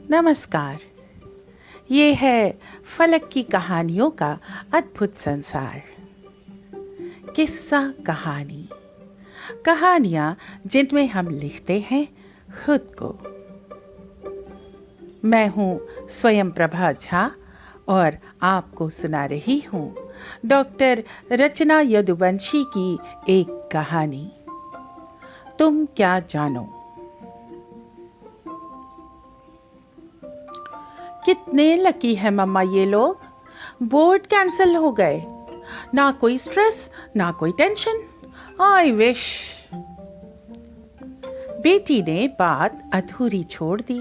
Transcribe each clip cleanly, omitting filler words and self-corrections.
नमस्कार। ये है फलक की कहानियों का अद्भुत संसार। किस्सा कहानी, कहानियाँ जिनमें हम लिखते हैं खुद को। मैं हूँ स्वयं प्रभा झा और आपको सुना रही हूँ डॉक्टर रचना यदुवंशी की एक कहानी, तुम क्या जानो। कितने लकी है मम्मा ये लोग, बोर्ड कैंसिल हो गए। ना कोई स्ट्रेस, ना कोई टेंशन। I wish. बेटी ने बात अधूरी छोड़ दी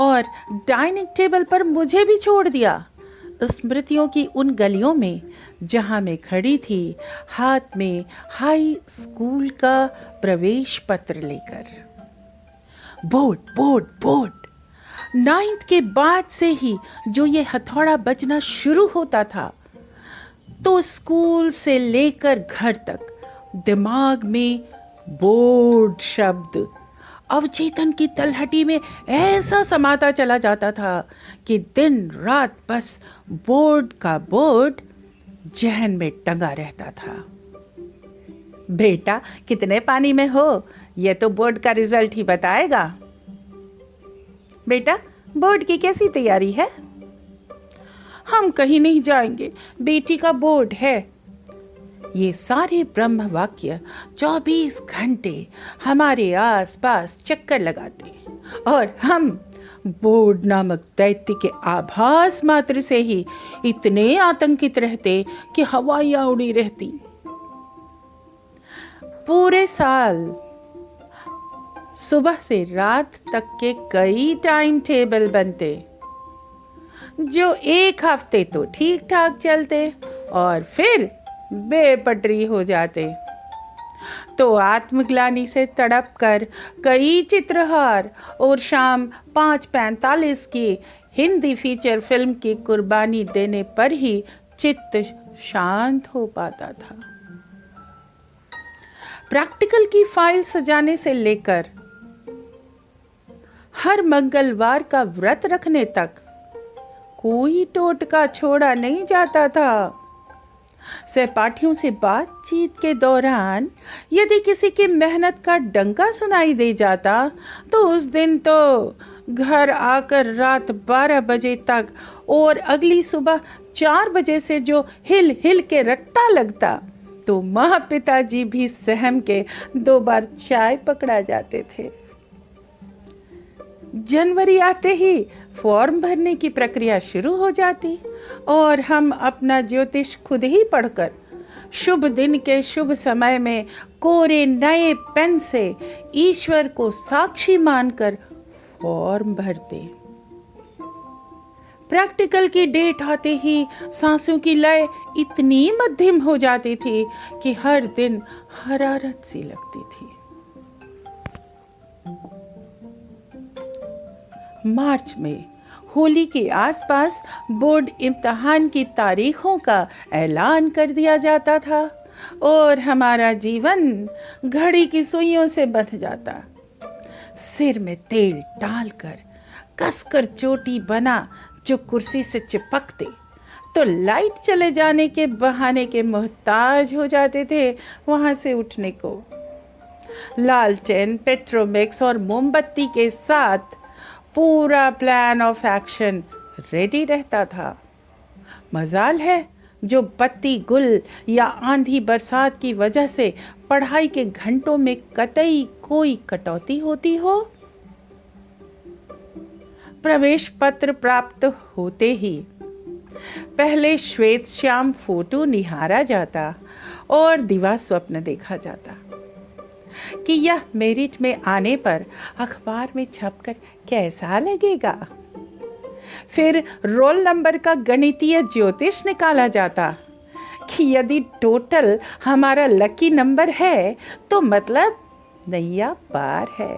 और डाइनिंग टेबल पर मुझे भी छोड़ दिया, स्मृतियों की उन गलियों में जहां मैं खड़ी थी, हाथ में हाई स्कूल का प्रवेश पत्र लेकर। Board board board. 9th के बाद से ही जो ये हथौड़ा बजना शुरू होता था, तो स्कूल से लेकर घर तक दिमाग में बोर्ड शब्द अवचेतन की तलहटी में ऐसा समाता चला जाता था कि दिन रात बस बोर्ड का बोर्ड जहन में टंगा रहता था। बेटा कितने पानी में हो, ये तो बोर्ड का रिजल्ट ही बताएगा। बेटा बोर्ड की कैसी तैयारी है? हम कहीं नहीं जाएंगे, बेटी का बोर्ड है। ये सारे ब्रह्म वाक्य 24 घंटे हमारे आसपास चक्कर लगाते और हम बोर्ड नामक दैत्य के आभास मात्र से ही इतने आतंकित रहते कि हवाइयां उड़ी रहती। पूरे साल सुबह से रात तक के कई टाइम टेबल बनते, जो एक हफ्ते तो ठीक ठाक चलते और फिर बेपटरी हो जाते। तो आत्मग्लानि से तड़प कर कई चित्रहार और शाम 5:45 की हिंदी फीचर फिल्म की कुर्बानी देने पर ही चित्त शांत हो पाता था। प्रैक्टिकल की फाइल सजाने से लेकर हर मंगलवार का व्रत रखने तक कोई टोटका छोड़ा नहीं जाता था। सहपाठियों से बातचीत के दौरान यदि किसी की मेहनत का डंका सुनाई दे जाता, तो उस दिन तो घर आकर रात 12 बजे तक और अगली सुबह 4 बजे से जो हिल हिल के रट्टा लगता, तो माँ पिताजी भी सहम के 2 बार चाय पकड़ा जाते थे। जनवरी आते ही फॉर्म भरने की प्रक्रिया शुरू हो जाती और हम अपना ज्योतिष खुद ही पढ़कर शुभ दिन के शुभ समय में कोरे नए पेन से ईश्वर को साक्षी मानकर फॉर्म भरते। प्रैक्टिकल की डेट आते ही सांसों की लय इतनी मध्यम हो जाती थी कि हर दिन हरारत सी लगती थी। मार्च में होली के आसपास बोर्ड इम्तिहान की तारीखों का ऐलान कर दिया जाता था और हमारा जीवन घड़ी की सुइयों से बंध जाता। सिर में तेल डालकर कसकर चोटी बना जो कुर्सी से चिपकते, तो लाइट चले जाने के बहाने के मोहताज हो जाते थे वहां से उठने को। लालटेन, पेट्रोमिक्स और मोमबत्ती के साथ पूरा प्लान ऑफ एक्शन रेडी रहता था। मजाल है जो बत्ती गुल या आंधी बरसात की वजह से पढ़ाई के घंटों में कतई कोई कटौती होती हो। प्रवेश पत्र प्राप्त होते ही पहले श्वेत श्याम फोटो निहारा जाता और दिवा स्वप्न देखा जाता कि यह मेरिट में आने पर अखबार में छपकर कैसा लगेगा। फिर रोल नंबर का गणितीय ज्योतिष निकाला जाता कि यदि टोटल हमारा लकी नंबर है तो मतलब नैया पार है।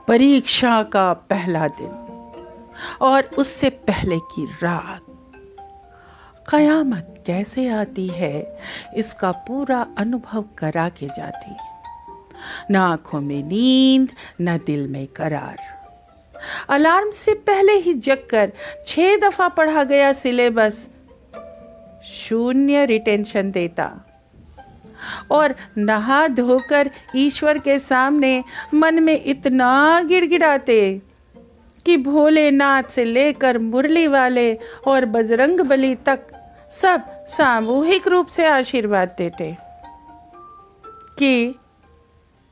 परीक्षा का पहला दिन और उससे पहले की रात कयामत कैसे आती है, इसका पूरा अनुभव करा के जाती। न आंखों में नींद, न दिल में करार। अलार्म से पहले ही जगकर 6 दफा पढ़ा गया सिलेबस 0 रिटेंशन देता और नहा धोकर ईश्वर के सामने मन में इतना गिड़गिड़ाते कि भोलेनाथ से लेकर मुरली वाले और बजरंग बली तक सब सामूहिक रूप से आशीर्वाद देते कि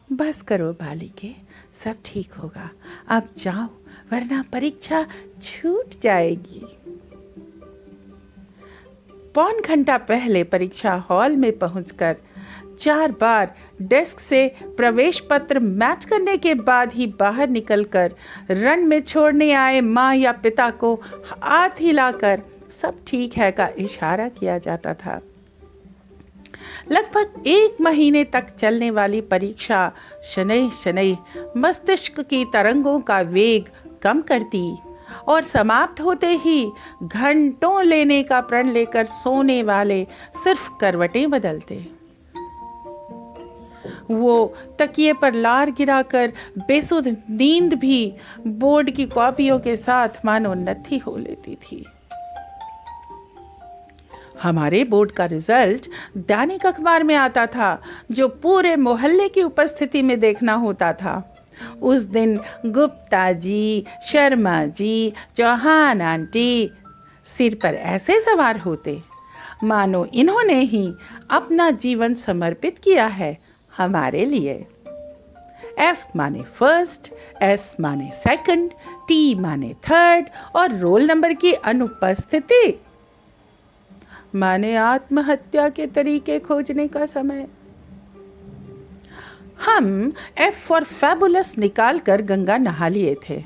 बस करो बालिके, सब ठीक होगा, अब जाओ वरना परीक्षा छूट जाएगी। पौन घंटा पहले परीक्षा हॉल में पहुंचकर 4 बार डेस्क से प्रवेश पत्र मैच करने के बाद ही बाहर निकलकर रन में छोड़ने आए माँ या पिता को हाथ हिलाकर सब ठीक है का इशारा किया जाता था। लगभग 1 महीने तक चलने वाली परीक्षा शनैः शनैः मस्तिष्क की तरंगों का वेग कम करती और समाप्त होते ही घंटों लेने का प्रण लेकर सोने वाले सिर्फ करवटें बदलते। वो तकिए पर लार गिराकर बेसुध नींद भी बोर्ड की कॉपियों के साथ मानो नत्थी हो लेती थी। हमारे बोर्ड का रिजल्ट दैनिक अखबार में आता था, जो पूरे मोहल्ले की उपस्थिति में देखना होता था। उस दिन गुप्ता जी, शर्मा जी, चौहान आंटी सिर पर ऐसे सवार होते मानो इन्होंने ही अपना जीवन समर्पित किया है हमारे लिए। F माने फर्स्ट, S माने सेकंड, T माने थर्ड और रोल नंबर की अनुपस्थिति माने आत्महत्या के तरीके खोजने का समय। हम F फॉर फैबुलस निकाल कर गंगा नहा लिए थे।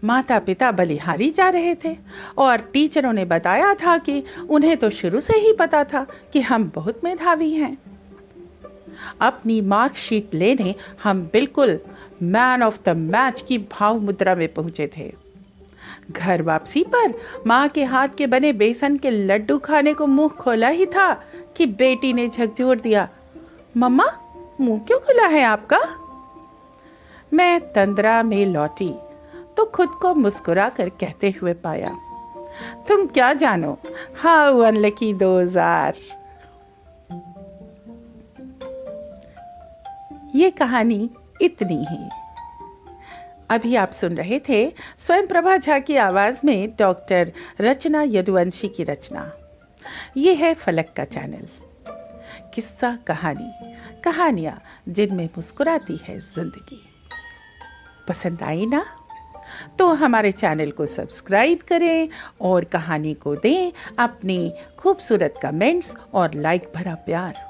माता पिता बलिहारी जा रहे थे और टीचरों ने बताया था कि उन्हें तो शुरू से ही पता था कि हम बहुत मेधावी हैं। अपनी मार्कशीट लेने हम बिल्कुल मैन ऑफ द मैच की भाव मुद्रा में पहुंचे थे। घर वापसी पर माँ के हाथ के बने बेसन के लड्डू खाने को मुंह खोला ही था कि बेटी ने झकझोर दिया, मम्मा मुंह क्यों खुला है आपका? मैं तंद्रा में लौटी तो खुद को मुस्कुरा कर कहते हुए पाया, तुम क्या जानो, हाउ अनलकी दोज आर। ये कहानी इतनी ही। अभी आप सुन रहे थे स्वयं प्रभा झा की आवाज में डॉक्टर रचना यदुवंशी की रचना। ये है फलक का चैनल। किस्सा कहानी, कहानियां जिनमें मुस्कुराती है जिंदगी। पसंद आई ना? तो हमारे चैनल को सब्सक्राइब करें और कहानी को दें अपनी खूबसूरत कमेंट्स और लाइक भरा प्यार।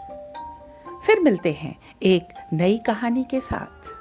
फिर मिलते हैं एक नई कहानी के साथ।